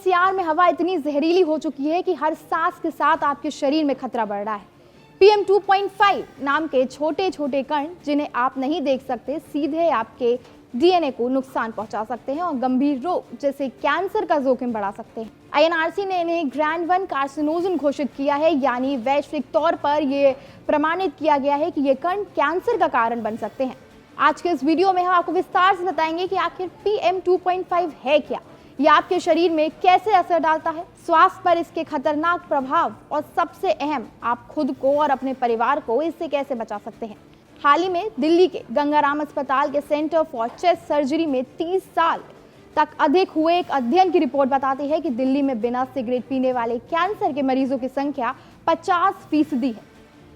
NCR में हवा इतनी जहरीली हो चुकी है कि हर सांस के साथ आपके शरीर में खतरा बढ़ रहा है। PM 2.5 नाम के छोटे छोटे कण, जिन्हें आप नहीं देख सकते, सीधे आपके DNA को नुकसान पहुंचा सकते हैं और गंभीर रोग जैसे कैंसर का जोखिम बढ़ा सकते हैं। INRC ने इन्हें ग्रैंड 1 कार्सिनोजन घोषित किया है, यानी वैश्विक तौर पर यह प्रमाणित किया गया है कि ये कण कैंसर का कारण बन सकते हैं। आज के इस वीडियो में हम आपको विस्तार से बताएंगे कि आखिर PM 2.5 है क्या, ये आपके शरीर में कैसे असर डालता है, स्वास्थ्य पर इसके खतरनाक प्रभाव और सबसे अहम, आप खुद को और अपने परिवार को इससे कैसे बचा सकते हैं। हाल ही में दिल्ली के गंगाराम अस्पताल के सेंटर फॉर चेस्ट सर्जरी में 30 साल तक अधिक हुए एक अध्ययन की रिपोर्ट बताती है कि दिल्ली में बिना सिगरेट पीने वाले कैंसर के मरीजों की संख्या 50% है।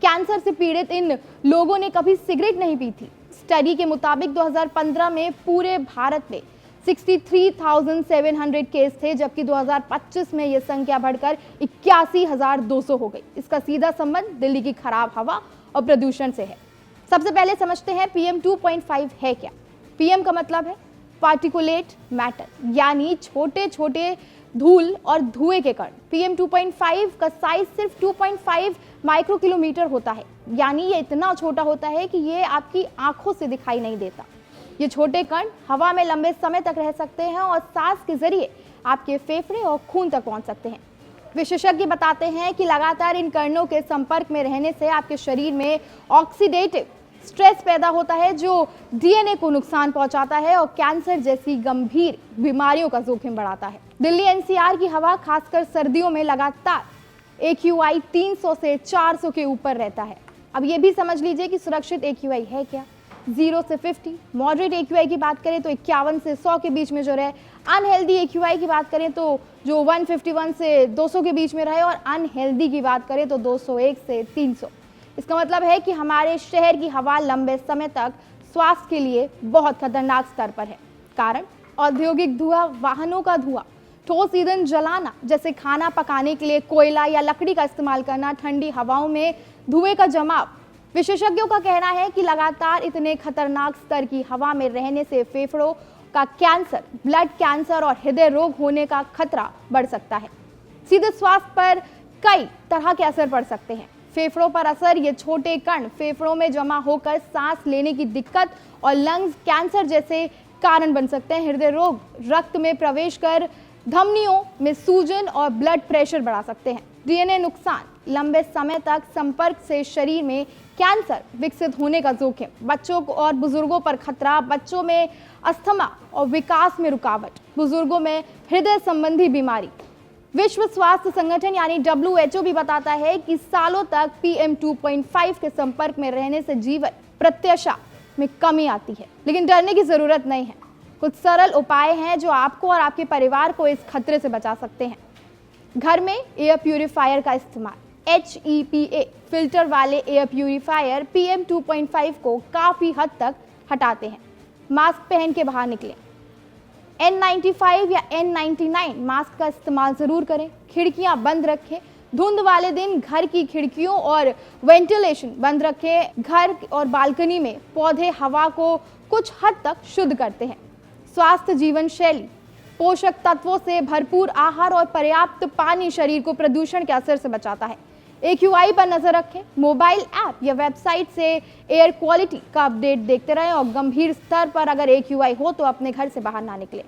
कैंसर से पीड़ित इन लोगों ने कभी सिगरेट नहीं पी थी। स्टडी के मुताबिक 2015 में पूरे भारत में 63,700 केस थे, जबकि 2025 में यह संख्या बढ़कर 81,200 हो गई। इसका सीधा संबंध दिल्ली की खराब हवा और प्रदूषण से है। सबसे पहले समझते हैं PM 2.5 है क्या। PM का मतलब है पार्टिकुलेट मैटर, यानी छोटे छोटे धूल और धुएं के कण। PM 2.5 का साइज सिर्फ 2.5 माइक्रो किलोमीटर होता है, यानी ये इतना छोटा होता है कि ये आपकी आंखों से दिखाई नहीं देता। ये छोटे कण हवा में लंबे समय तक रह सकते हैं और सांस के जरिए आपके फेफड़े और खून तक पहुंच सकते हैं। विशेषज्ञ बताते हैं कि लगातार इन कणों के संपर्क में रहने से आपके शरीर में ऑक्सीडेटिव स्ट्रेस पैदा होता है, जो DNA को नुकसान पहुंचाता है और कैंसर जैसी गंभीर बीमारियों का जोखिम बढ़ाता है। दिल्ली NCR की हवा खासकर सर्दियों में लगातार AQI 300 से 400 के ऊपर रहता है। अब ये भी समझ लीजिए कि सुरक्षित AQI है क्या। 0 से 50, मॉडरेट AQI की बात करें तो 51 से 100 के बीच में जो रहे। अनहेल्दी AQI की बात करें तो जो 151 से 200 के बीच में रहे, और अनहेल्दी की बात करें तो 201 से 300। इसका मतलब है कि हमारे शहर की हवा लंबे समय तक स्वास्थ्य के लिए बहुत खतरनाक स्तर पर है। कारण औद्योगिक धुआं, वाहनों का धुआं, ठोस ईंधन जलाना जैसे खाना पकाने के लिए कोयला या लकड़ी का इस्तेमाल करना, ठंडी हवाओं में धुएं का जमाव। विशेषज्ञों का कहना है कि लगातार इतने खतरनाक स्तर की हवा में रहने से फेफड़ों का कैंसर, ब्लड कैंसर और हृदय रोग होने का खतरा बढ़ सकता है। सीधे स्वास्थ्य पर कई तरह के असर पड़ सकते हैं। फेफड़ों पर असर, ये छोटे कण फेफड़ों में जमा होकर सांस लेने की दिक्कत और लंग्स कैंसर जैसे कारण बन सकते हैं। हृदय रोग रक्त में प्रवेश कर धमनियों में सूजन और ब्लड प्रेशर बढ़ा सकते हैं। DNA नुकसान, लंबे समय तक संपर्क से शरीर में कैंसर विकसित होने का जोखिम। बच्चों को और बुजुर्गों पर खतरा, बच्चों में अस्थमा और विकास में रुकावट, बुजुर्गों में हृदय संबंधी बीमारी। विश्व स्वास्थ्य संगठन यानी WHO भी बताता है कि सालों तक PM 2.5 के संपर्क में रहने से जीवन प्रत्याशा में कमी आती है। लेकिन डरने की जरूरत नहीं है। कुछ सरल उपाय हैं जो आपको और आपके परिवार को इस खतरे से बचा सकते हैं। घर में एयर प्यूरिफायर का इस्तेमाल। HEPA फिल्टर वाले एयर प्यूरिफायर PM 2.5 को काफी हद तक हटाते हैं। मास्क पहन के बाहर निकलें। N95 या N99 मास्क का इस्तेमाल जरूर करें। खिड़कियां बंद रखें। धुंध वाले दिन घर की खिड़कियों और वेंटिलेशन बंद रखें। घर और बालकनी में पौधे हवा को कुछ हद तक शुद्ध करते हैं। स्वास्थ्य जीवन शैली, पोषक तत्वों से भरपूर आहार और पर्याप्त पानी शरीर को प्रदूषण के असर से बचाता है। AQI पर नजर रखें। मोबाइल ऐप या वेबसाइट से एयर क्वालिटी का अपडेट देखते रहें और गंभीर स्तर पर अगर AQI हो तो अपने घर से बाहर ना निकलें।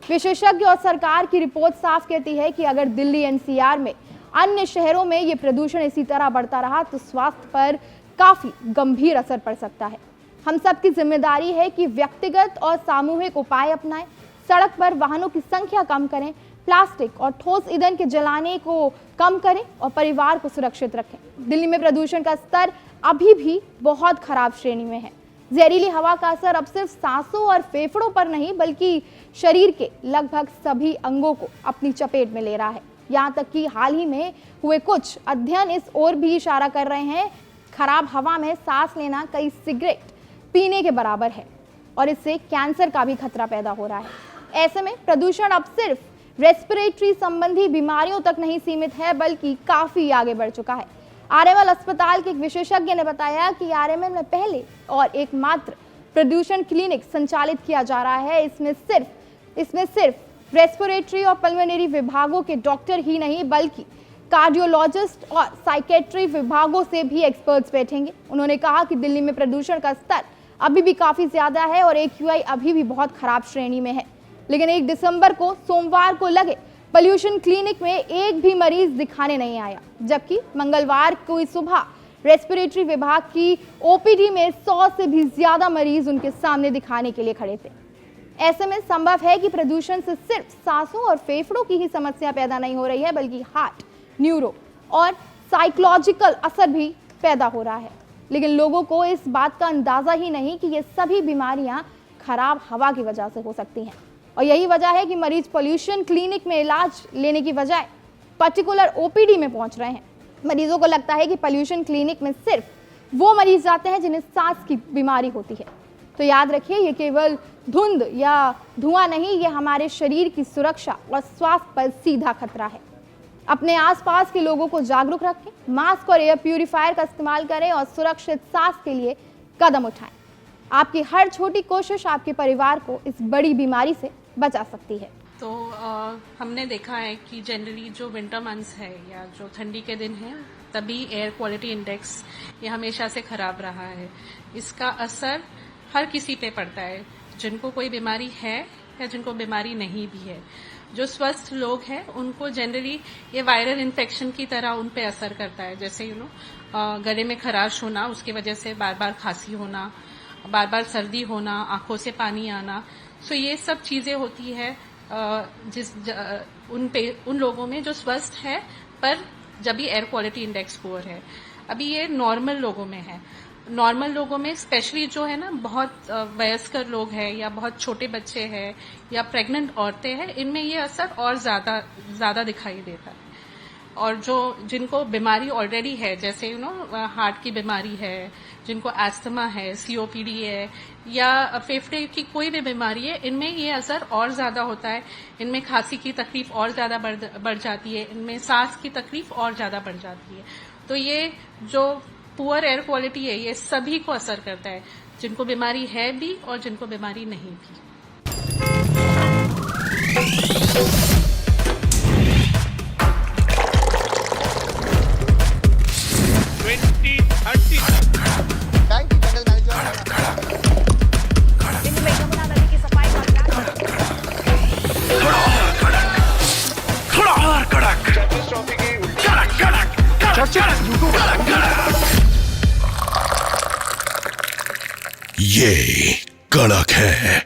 विशेषज्ञ और सरकार की रिपोर्ट साफ कहती है कि अगर दिल्ली NCR में अन्य शहरों में ये प्रदूषण इसी तरह बढ़ता रहा तो स्वास्थ्य पर काफी गंभीर असर पड़ सकता है। हम सबकी जिम्मेदारी है कि व्यक्तिगत और सामूहिक उपाय अपनाएं। सड़क पर वाहनों की संख्या कम करें, प्लास्टिक और ठोस ईंधन के जलाने को कम करें और परिवार को सुरक्षित रखें। दिल्ली में प्रदूषण का स्तर अभी भी बहुत खराब श्रेणी में है। जहरीली हवा का असर अब सिर्फ सांसों और फेफड़ों पर नहीं, बल्कि शरीर के लगभग सभी अंगों को अपनी चपेट में ले रहा है। यहाँ तक कि हाल ही में हुए कुछ अध्ययन इस ओर भी इशारा कर रहे हैं, खराब हवा में सांस लेना कई सिगरेट पीने के बराबर है और इससे कैंसर का भी खतरा पैदा हो रहा है। ऐसे में प्रदूषण अब सिर्फ रेस्पिरेटरी संबंधी बीमारियों तक नहीं सीमित है, बल्कि काफी आगे बढ़ चुका है। RML अस्पताल के एक विशेषज्ञ ने बताया कि RML में पहले और एकमात्र प्रदूषण क्लिनिक संचालित किया जा रहा है। इसमें सिर्फ रेस्पिरेटरी और पल्मोनरी विभागों के डॉक्टर ही नहीं बल्कि कार्डियोलॉजिस्ट और साइकेट्री विभागों से भी एक्सपर्ट्स बैठेंगे। उन्होंने कहा कि दिल्ली में प्रदूषण का स्तर अभी भी काफी ज्यादा है और AQI अभी भी बहुत खराब श्रेणी में है, लेकिन 1 दिसंबर को सोमवार को लगे पोल्यूशन क्लिनिक में एक भी मरीज दिखाने नहीं आया, जबकि मंगलवार को सुबह रेस्पिरेटरी विभाग की OPD में 100 से भी ज्यादा मरीज उनके सामने दिखाने के लिए खड़े थे। ऐसे में संभव है कि प्रदूषण से सिर्फ सांसों और फेफड़ों की ही समस्या पैदा नहीं हो रही है, बल्कि हार्ट, न्यूरो और साइकोलॉजिकल असर भी पैदा हो रहा है। लेकिन लोगों को इस बात का अंदाजा ही नहीं कि ये सभी बीमारियां खराब हवा की वजह से हो सकती हैं, और यही वजह है कि मरीज पोल्यूशन क्लिनिक में इलाज लेने की बजाय पर्टिकुलर OPD में पहुंच रहे हैं। मरीजों को लगता है कि पोल्यूशन क्लिनिक में सिर्फ वो मरीज जाते हैं जिन्हें सांस की बीमारी होती है। तो याद रखिए, ये केवल धुंध या धुआं नहीं, ये हमारे शरीर की सुरक्षा और स्वास्थ्य पर सीधा खतरा है। अपने आसपास के लोगों को जागरूक रखें, मास्क और एयर प्यूरिफायर का इस्तेमाल करें और सुरक्षित सांस के लिए कदम उठाएं। आपकी हर छोटी कोशिश आपके परिवार को इस बड़ी बीमारी से बचा सकती है। तो हमने देखा है कि जनरली जो विंटर मंथ्स है या जो ठंडी के दिन है, तभी एयर क्वालिटी इंडेक्स ये हमेशा से खराब रहा है। इसका असर हर किसी पे पड़ता है, जिनको कोई बीमारी है या जिनको बीमारी नहीं भी है। जो स्वस्थ लोग हैं उनको जनरली ये वायरल इन्फेक्शन की तरह उन पे असर करता है, जैसे गले में खराश होना, उसकी वजह से बार बार खांसी होना, बार बार सर्दी होना, आंखों से पानी आना। सो ये सब चीजें होती है उन लोगों में जो स्वस्थ है, पर जब भी एयर क्वालिटी इंडेक्स पुअर है। अभी ये नॉर्मल लोगों में है। नॉर्मल लोगों में स्पेशली जो है ना, बहुत वयस्कर लोग हैं या बहुत छोटे बच्चे हैं या प्रेग्नेंट औरतें हैं, इनमें ये असर और ज्यादा दिखाई देता है। और जिनको बीमारी ऑलरेडी है, जैसे हार्ट की बीमारी है, जिनको एस्थमा है, COPD है या फेफड़े की कोई भी बीमारी है, इनमें ये असर और ज्यादा होता है। इनमें खांसी की तकलीफ और ज्यादा बढ़ जाती है, इनमें सांस की तकलीफ और ज्यादा बढ़ जाती है। तो ये जो पुअर एयर क्वालिटी है, ये सभी को असर करता है, जिनको बीमारी है भी और जिनको बीमारी नहीं भी। ये कड़क है।